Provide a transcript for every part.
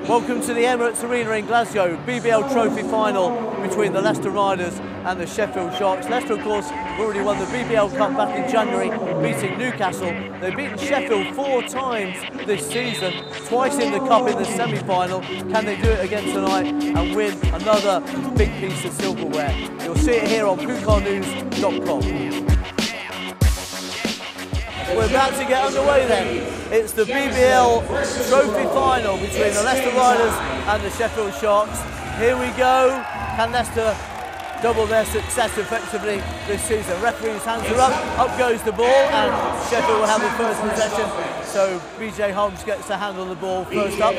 Welcome to the Emirates Arena in Glasgow, BBL Trophy final between the Leicester Riders and the Sheffield Sharks. Leicester, of course, already won the BBL Cup back in January, beating Newcastle. They've beaten Sheffield 4 times this season, twice in the Cup in the semi-final. Can they do it again tonight and win another big piece of silverware? You'll see it here on pucarnews.com. We're about to get underway then. It's the BBL Trophy final between the Leicester Riders and the Sheffield Sharks. Here we go. Can Leicester double their success effectively this season? Referee's hands are up goes the ball, and Sheffield will have the first possession. So BJ Holmes gets to handle the ball first up,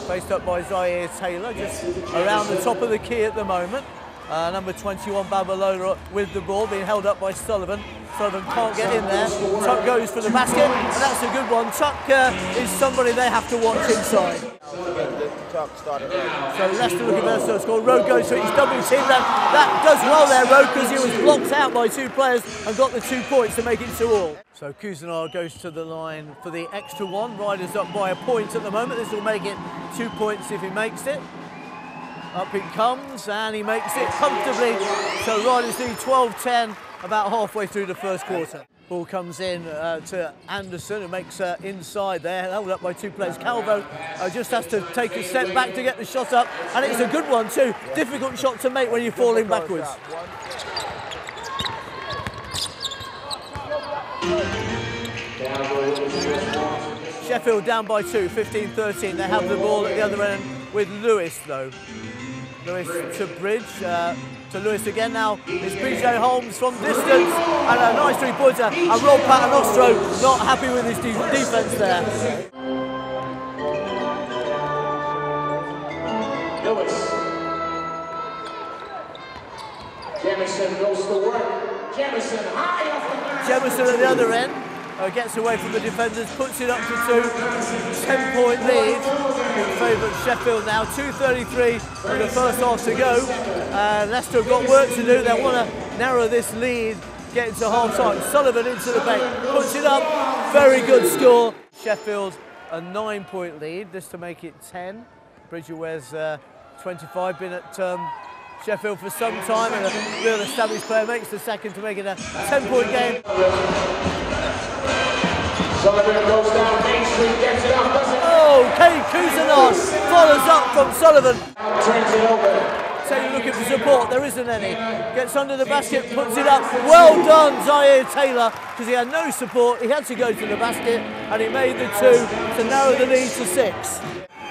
faced up by Zaire Taylor, just around the top of the key at the moment. Number 21, Babalola, with the ball, being held up by Sullivan. Sullivan can't get in there. Tuck goes for the basket, and that's a good one. Tuck is somebody they have to watch inside. So Leicester looking for their score. Rowe goes for it. He's double teamed. That does well there, Rowe, because he was blocked out by 2 players and got the 2 points to make it 2-all. So Cousinar goes to the line for the extra one. Riders up by a point at the moment. This will make it 2 points if he makes it. Up it comes, and he makes it comfortably. So Riders lead 12-10 about halfway through the first quarter. Ball comes in to Anderson, who makes inside there, held up by 2 players. Calvo just has to take a step back to get the shot up, and it's a good one too. Difficult shot to make when you're falling backwards. Sheffield down by 2, 15-13. They have the ball at the other end with Lewis though. Lewis to Bridge, to Lewis again now. It's BJ Holmes from distance, and a nice 3-pointer. And Rob Paternostro not happy with his defence there. Lewis. Jelson goes to work. Jelson high off the ground. Jelson at the other end. Gets away from the defenders, puts it up to 2, 10-point lead in favour of Sheffield now. 2:33 in the first half to go. Leicester have got work to do. They want to narrow this lead, get into half-time. Sullivan into the bank, puts it up, very good score. Sheffield a 9-point lead, this to make it 10. Bridger wears 25, been at Sheffield for some time, and a real established player makes the second to make it a 10-point game. Sullivan goes down Main Street, gets it up, doesn't it? Oh, Kane Cousinar follows up from Sullivan. Turns it over. Taylor looking for support, there isn't any. Gets under the basket, puts it up. Well done, Zaire Taylor, because he had no support. He had to go to the basket, and he made the 2 to narrow the lead to 6.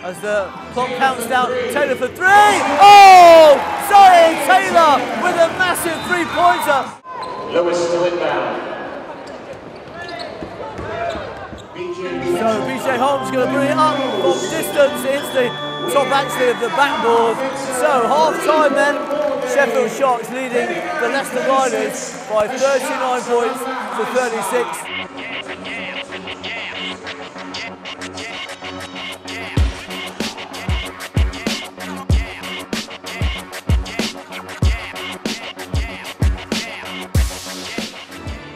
As the clock counts down, Taylor for 3. Oh! Zaire Taylor with a massive 3-pointer. Lewis to inbound. So BJ Holmes going to bring it up from distance. It's the top actually of the backboard. So half-time then, Sheffield Sharks leading the Leicester Riders by 39 points to 36.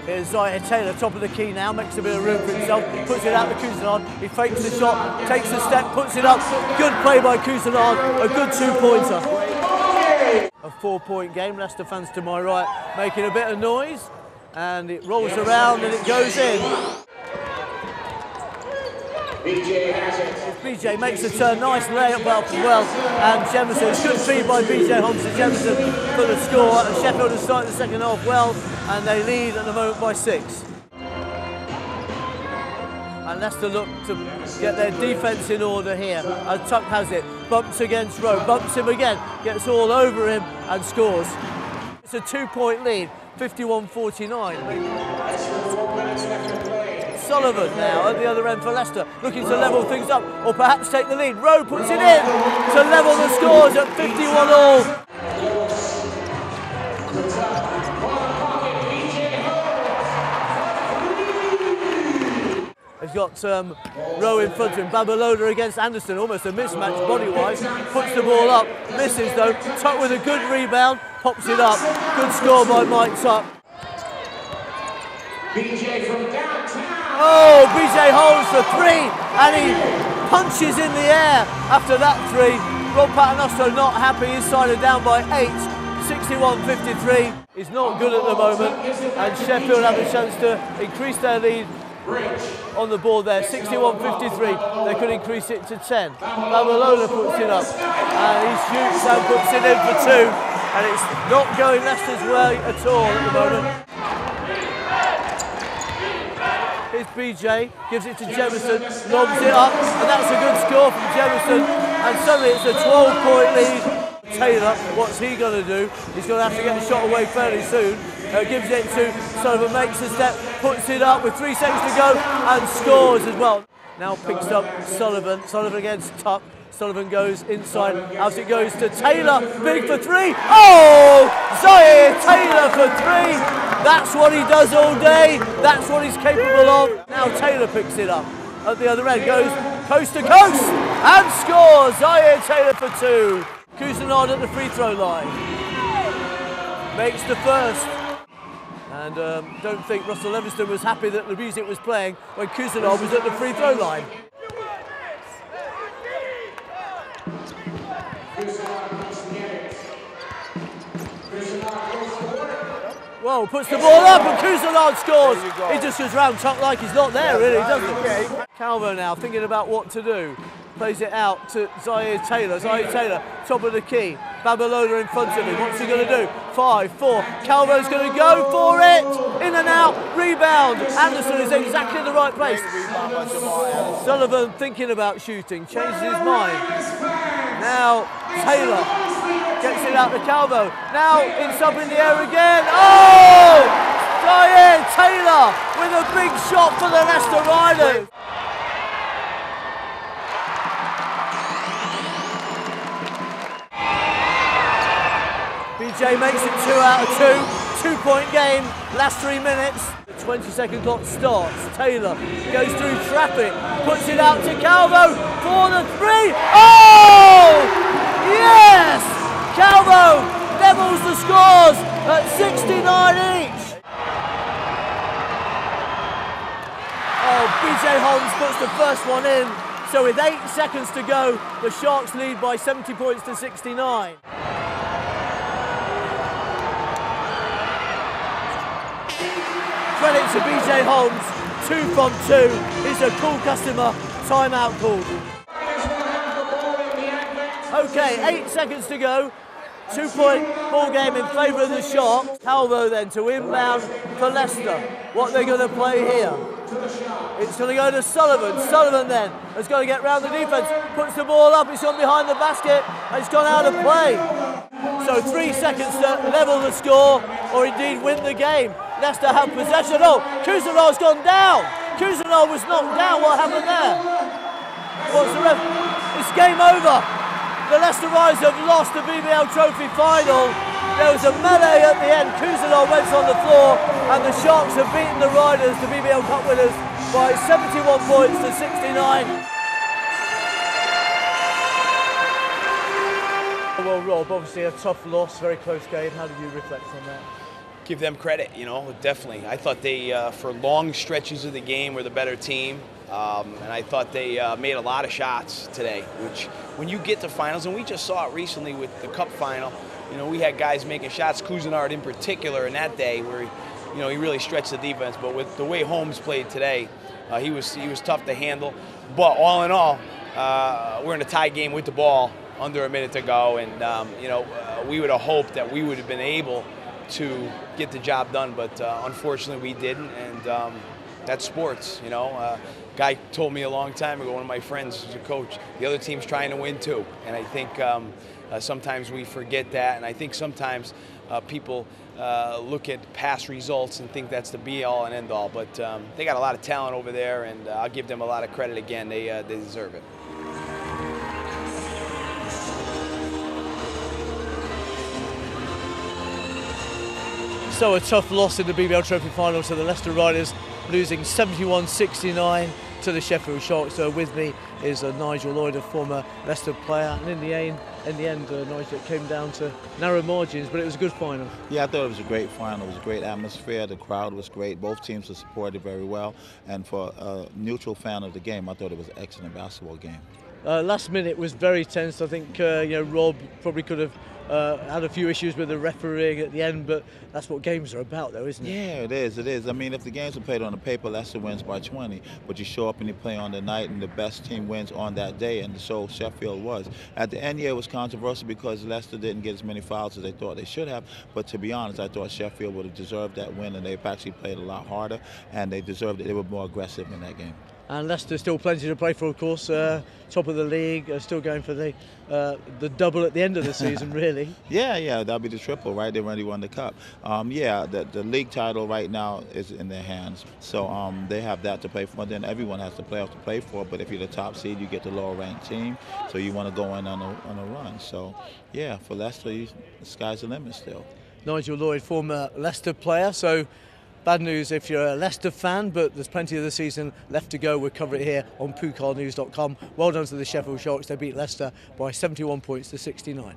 Here's Zaire Taylor, top of the key now, makes a bit of room for himself, puts it out to Cousinar, he fakes the shot, takes a step, puts it up. Good play by Cousinar, a good 2-pointer. A 4-point game, Leicester fans to my right making a bit of noise, and it rolls around and it goes in. BJ has it. BJ makes a turn, nice layup up as well, and Jemison, good feed by BJ Holmes to Jemison for the score, and Sheffield has started the second half well, and they lead at the moment by 6. And Leicester look to get their defence in order here, and Tuck has it, bumps against Rowe, bumps him again, gets all over him and scores. It's a 2-point lead, 51-49. Sullivan now at the other end for Leicester, looking to level things up, or perhaps take the lead. Rowe puts it in to level the scores at 51-all. He's got Rowe in front of him. Babalola against Anderson, almost a mismatch body-wise. Puts the ball up, misses though. Tuck with a good rebound, pops it up. Good score by Mike Tuck. BJ from downtown. Oh, BJ Holmes for 3, and he punches in the air after that three. Rob Paternoster not happy, his side are down by 8, 61-53. He's not good at the moment, and Sheffield have a chance to increase their lead on the board there, 61-53. They could increase it to 10. Babalola puts it up, and he shoots and puts it in for 2, and it's not going Leicester's way at all at the moment. Here's BJ, gives it to Jelson, lobs it up, and that's a good score from Jelson, and suddenly it's a 12-point lead. Taylor, what's he going to do? He's going to have to get a shot away fairly soon. Gives it to Sullivan, makes a step, puts it up with 3 seconds to go, and scores as well. Now picks up Sullivan. Sullivan against Tuck. Sullivan goes inside, as it goes to Taylor, big for 3. Oh! Zaire Taylor for 3. That's what he does all day. That's what he's capable of. Now Taylor picks it up at the other end, goes coast to coast, and scores. Zaire Taylor for 2. Cousinard at the free throw line. Makes the first. And don't think Russell Livingston was happy that the music was playing when Cousinard was at the free throw line. Well, puts the ball up and Cousinard scores. He just goes round Tuck like he's not there, really, doesn't he? Calvo now thinking about what to do. Plays it out to Zaire Taylor. Zaire Taylor, top of the key. Babalola in front of him. What's he going to do? 5, 4. Calvo's going to go for it. In and out. Rebound. Anderson is exactly in the right place. Sullivan thinking about shooting. Changes his mind. Now Taylor gets it out to Calvo. Now it's up in the air again. Oh! Zaire Taylor with a big shot for the Leicester Riders. BJ makes it 2 out of 2. 2-point game, last 3 minutes. The 20-second clock starts. Taylor goes through traffic, puts it out to Calvo for the 3. Oh! Yes! Calvo levels the scores at 69 each. Oh, BJ Holmes puts the first one in. So with 8 seconds to go, the Sharks lead by 70 points to 69. Credit to BJ Holmes, 2 from 2. He's a cool customer, timeout called. Okay, 8 seconds to go. 2-point ball game in favour of the Sharks. Calvo then to inbound for Leicester. What they're going to play here? It's going to go to Sullivan. Sullivan then has got to get round the defence. Puts the ball up, it's gone behind the basket, and it's gone out of play. So 3 seconds to level the score, or indeed win the game. Leicester have possession. Oh, Cousinard's gone down. Cousinard was knocked down. What happened there? What's the ref? It's game over. The Leicester Riders have lost the BBL Trophy final. There was a melee at the end. Cousinard went on the floor, and the Sharks have beaten the Riders, the BBL Cup winners, by 71 points to 69. Well, Rob, obviously a tough loss, very close game. How did you reflect on that? Give them credit, you know, definitely. I thought they, for long stretches of the game, were the better team. And I thought they made a lot of shots today, which when you get to finals, and we just saw it recently with the Cup final, you know, we had guys making shots, Cousinard in particular in that day, where, you know, he really stretched the defense. But with the way Holmes played today, he was tough to handle. But all in all, we're in a tie game with the ball under a minute to go, and, you know, we would have hoped that we would have been able to get the job done, but unfortunately we didn't, and that's sports, you know. Guy told me a long time ago, one of my friends who's a coach, the other team's trying to win too, and I think sometimes we forget that, and I think sometimes people look at past results and think that's the be-all and end-all, but they got a lot of talent over there, and I'll give them a lot of credit again. They deserve it. So a tough loss in the BBL Trophy final to the Leicester Riders, losing 71-69 to the Sheffield Sharks. So with me is Nigel Lloyd, a former Leicester player, and in the end, in the end, Nigel, it came down to narrow margins, but it was a good final. Yeah, I thought it was a great final. It was a great atmosphere. The crowd was great. Both teams were supported very well. And for a neutral fan of the game, I thought it was an excellent basketball game. Last minute was very tense. I think Rob probably could have had a few issues with the refereeing at the end, but that's what games are about, though, isn't it? Yeah, it is. It is. I mean, if the games were played on the paper, Leicester wins by 20. But you show up and you play on the night, and the best team wins on that day, and so Sheffield was. At the end, yeah, it was controversial because Leicester didn't get as many fouls as they thought they should have. But to be honest, I thought Sheffield would have deserved that win, and they've actually played a lot harder, and they deserved it. They were more aggressive in that game. And Leicester still plenty to play for, of course. Top of the league, still going for the double at the end of the season, really. Yeah, that'll be the triple, right? They already won the cup. The league title right now is in their hands, so they have that to play for. Then everyone has the playoffs to play for. But if you're the top seed, you get the lower-ranked team, so you want to go in on a run. So, yeah, for Leicester, the sky's the limit still. Nigel Lloyd, former Leicester player, so. Bad news if you're a Leicester fan, but there's plenty of the season left to go. We'll cover it here on PooCarNews.com. Well done to the Sheffield Sharks. They beat Leicester by 71 points to 69.